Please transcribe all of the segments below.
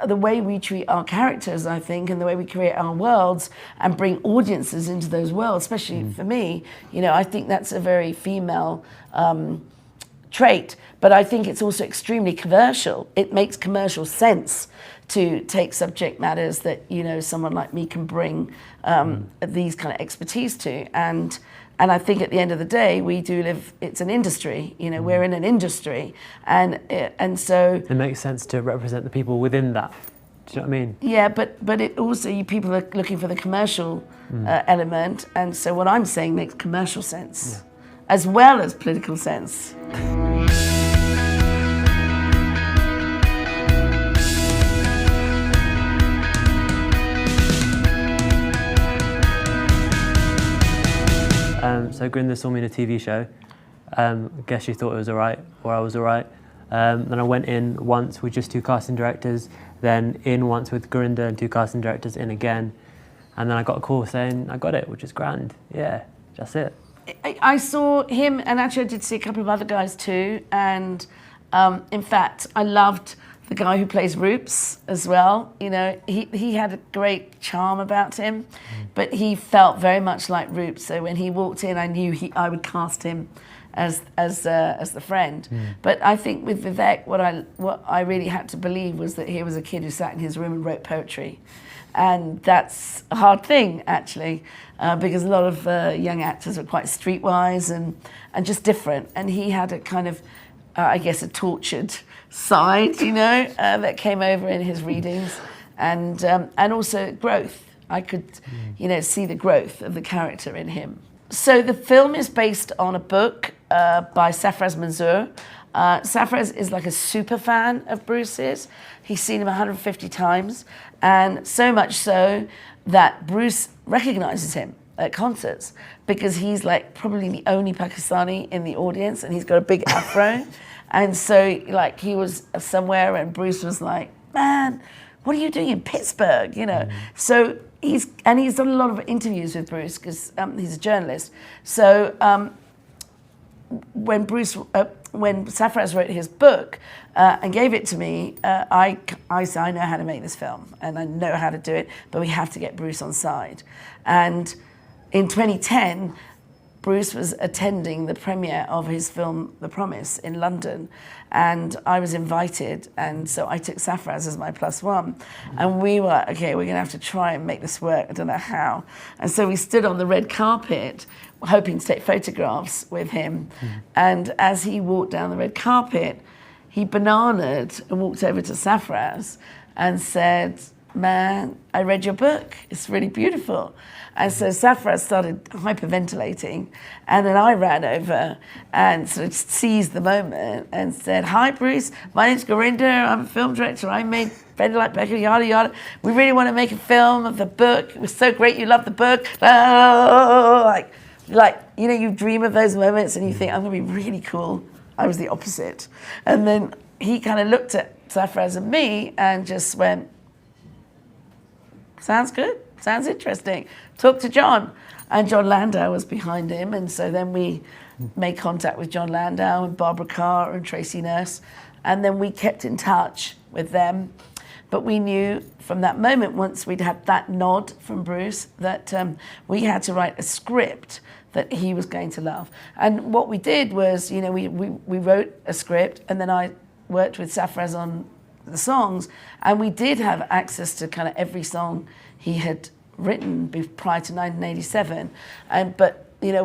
the way we treat our characters, I think, and the way we create our worlds and bring audiences into those worlds, especially for me, you know, I think that's a very female trait, but I think it's also extremely commercial. It makes commercial sense to take subject matters that, you know, someone like me can bring these kind of expertise to. And I think at the end of the day, we do live, it's an industry, you know, we're in an industry. And so... It makes sense to represent the people within that. Do you know what I mean? Yeah, but it also, people are looking for the commercial element. And so what I'm saying makes commercial sense, as well as political sense. So Grinda saw me in a TV show. I guess she thought it was alright, or I was alright. Then I went in once with just 2 casting directors, then in once with Grinda and 2 casting directors, in again. And then I got a call saying I got it, which is grand. Yeah, that's it. I saw him, and actually I did see a couple of other guys too. And in fact, I loved the guy who plays Roops as well. You know, he had a great charm about him, but he felt very much like Roops. So when he walked in, I knew I would cast him as the friend. But I think with Vivek, what I really had to believe was that he was a kid who sat in his room and wrote poetry. And that's a hard thing, actually, because a lot of young actors are quite streetwise and just different. And he had a kind of, I guess, a tortured side, you know, that came over in his readings, and also growth. I could, you know, see the growth of the character in him. So the film is based on a book by Safraz Manzoor. Safraz is like a super fan of Bruce's. He's seen him 150 times, and so much so that Bruce recognizes him at concerts, because he's like probably the only Pakistani in the audience, and he's got a big afro. And so, like, he was somewhere and Bruce was like, man, what are you doing in Pittsburgh, you know? So he's done a lot of interviews with Bruce, because he's a journalist. So when Safraz wrote his book and gave it to me, I said, I know how to make this film and I know how to do it, but we have to get Bruce on side. And in 2010, Bruce was attending the premiere of his film, The Promise, in London, and I was invited, and so I took Safraz as my +1, and we were, okay, we're gonna have to try and make this work, I don't know how. And so we stood on the red carpet, hoping to take photographs with him, and as he walked down the red carpet, he bananaed and walked over to Safraz and said, man, I read your book, it's really beautiful. And so Safraz started hyperventilating, and then I ran over and sort of seized the moment and said, hi Bruce, my name's Gurinder, I'm a film director, I made Bend Like Beckham, yada yada. We really want to make a film of the book, it was so great, you love the book. Like, you know, you dream of those moments and you think, I'm gonna be really cool. I was the opposite. And then he kind of looked at Safraz and me and just went, sounds good, sounds interesting. Talk to John. And John Landau was behind him. And so then we made contact with John Landau and Barbara Carr and Tracy Nurse. And then we kept in touch with them. But we knew from that moment, once we'd had that nod from Bruce, that we had to write a script that he was going to love. And what we did was, you know, we wrote a script, and then I worked with Safraz on the songs, and we did have access to kind of every song he had written prior to 1987, but you know,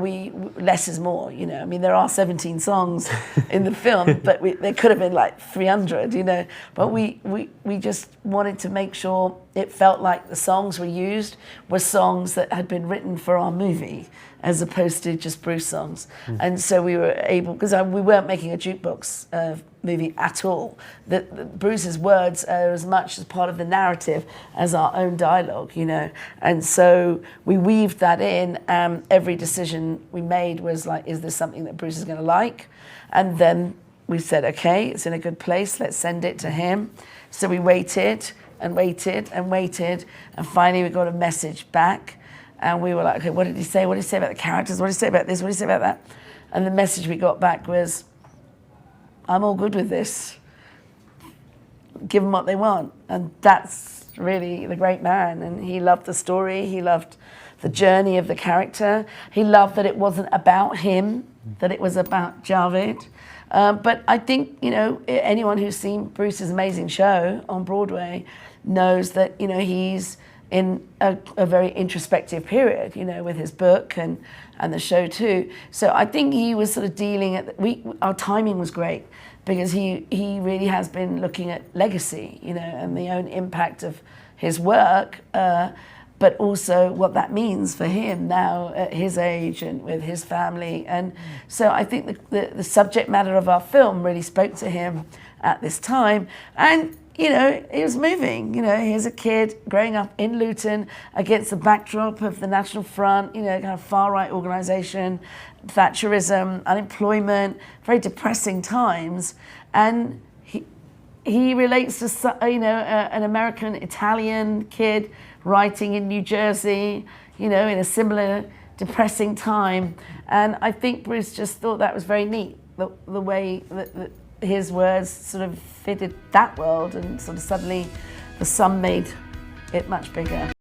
less is more, you know. I mean, there are 17 songs in the film, but there could have been like 300, you know. But we just wanted to make sure it felt like the songs we used were songs that had been written for our movie, as opposed to just Bruce songs. And so we were able, because we weren't making a jukebox movie at all. Bruce's words are as much as part of the narrative as our own dialogue, you know. And so we weaved that in. Every decision we made was like, is this something that Bruce is going to like? And then we said, okay, it's in a good place, let's send it to him. So we waited and waited and waited, and finally we got a message back. And we were like, okay, what did he say? What did he say about the characters? What did he say about this? What did he say about that? And the message we got back was, I'm all good with this. give them what they want. And that's really the great man. And he loved the story. He loved the journey of the character. He loved that it wasn't about him, that it was about Javed. But I think, you know, anyone who's seen Bruce's amazing show on Broadway knows that, you know, he's in a very introspective period, you know, with his book and the show too. So I think he was sort of dealing at, our timing was great because he really has been looking at legacy, you know, and the own impact of his work, but also what that means for him now at his age and with his family. And so I think the subject matter of our film really spoke to him at this time. And, you know, it was moving. You know, here's a kid growing up in Luton against the backdrop of the National Front, you know, kind of far-right organisation, Thatcherism, unemployment, very depressing times. And he relates to, you know, an American-Italian kid writing in New Jersey, you know, in a similar depressing time. And I think Bruce just thought that was very neat, the way that his words sort of fitted that world, and sort of suddenly the sum made it much bigger.